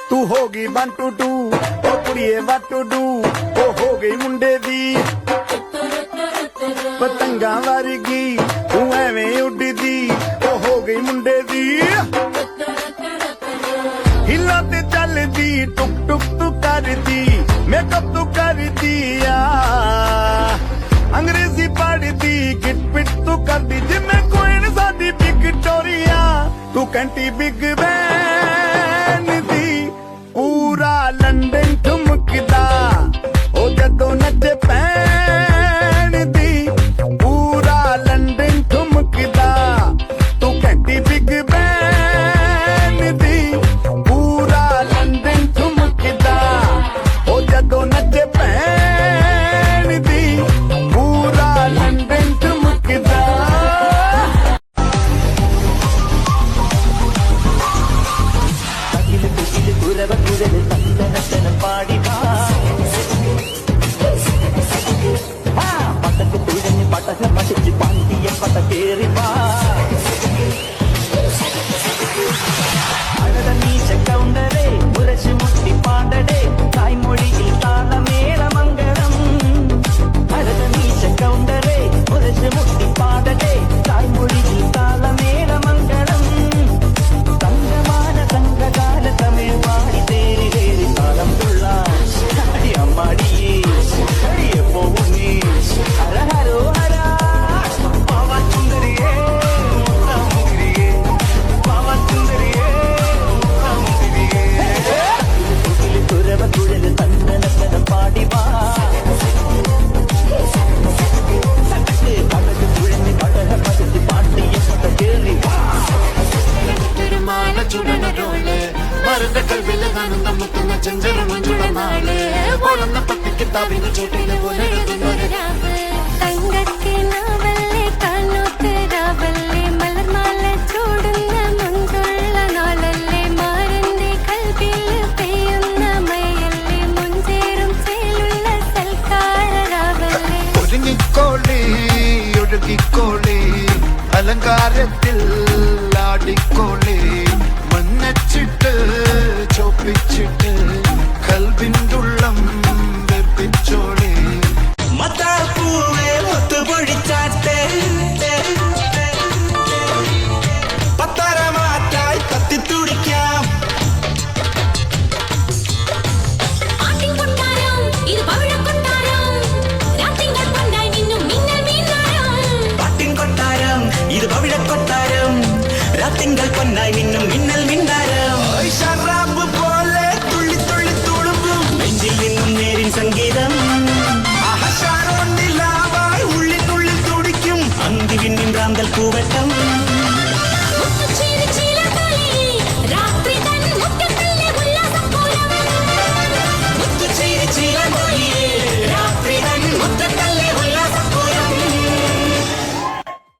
तू होगी 1 to 2 O कुड़िए what to do ओ हो गई मुंडे दी पतंगा वर्गी तू एवें उड़दी ओ हो गई मुंडे दी हिला ते चलदी टुक टुक तू करदी मेकअप तू करदी अंग्रेजी पढ़दी गिट पिट तू करदी जिम्मे कोई न साडी विक्टोरिया तू कंटी बिग बैन दी पूरा लंदन ठुमकदा ओ जदों नचे पैन दी पूरा लंदन ठुमकदा तू कंटी बिग बैन दी पूरा लंदन ठुमकदा ओ जदों नचे पैन दी पूरा लंदन ठुमकदा पाड़ी पटक तुझे पटक मटिച്ച് पांडिയ पटकेरी अड़द नीच कौंडरे मुरച്ച് मुट्टी पाडडे तायमொழியில் तालमेल मंगलम अड़द नीच कौंडरे मुरച്ച് मुट्टी पाडडे तायमொழியில் तालमेल मंगलम तंगमान संगगाल तमिழ் पाड़ी तेरी तेरी तालम तुल्ला अड़ी अम्माड़ी अड़ी எப்போவுமே हर हरो हरा पावा सुंदरिये मुंदरिये पावा सुंदरिये मुंदरिये तुझे तुरव तुझे तन्नन पाड़ी बा सटके पटक तुझे पटक पटक पांडिയ पटकेरी തിരുമാല ചുടനരോള് മരുന്ന കൽവില കാണുന്ന മുത്തുന്ന ചെഞ്ചര മഞ്ചുട നാള് പൊളന്ന പട്ടിക്ക് തവിന് ചൂട്ടിന് പുലരുന്നൊരു രാവ് തങ്കക്കിനാവല്ലേ കാനോത്തരാവല്ലേ മലർമാല ചൂടുന്ന മുഞ്ചുള്ള നാളല്ലേ മാരന്റെ കൽവിൽ പെയ്യുന്ന മഴയല്ലേ മുഞ്ചേറും ചേലുള്ള സൽക്കാരരാവല്ലേ ഒരുങ്ങിക്കോളി ഒഴുകിക്കോളി അലങ്കാരത്തിൽ ആടിക്കോളി മഞ്ഞച്ചിട്ട് ചോപ്പിച്ചിട്ട് കൽവിൻ്റുള്ളം വെപ്പിച്ചോളി മത്താപ്പൂവേ ഒത്തുപൊഴിച്ചാട്ടെ പത്തരമാറ്റായി കത്തിത്തുടിക്കാം പാട്ടിൻകൊട്ടാരം ഇത് പവിഴക്കൊട്ടാരം രാത്തിങ്കൾ പൊന്നായി നിന്നും മിന്നൽ മിന്നാരം ഷറാബ് പോലെ തുള്ളി തുള്ളി തുളുമ്പും നെഞ്ചിൽ നിന്നും നേരിൻ സംഗീതം ആഹശാരോണ്ടിലാവായി ഉള്ളിനുള്ളിൽ തുടിക്കും അന്തിവിന്നിൻ റാന്തൽ പൂവട്ടം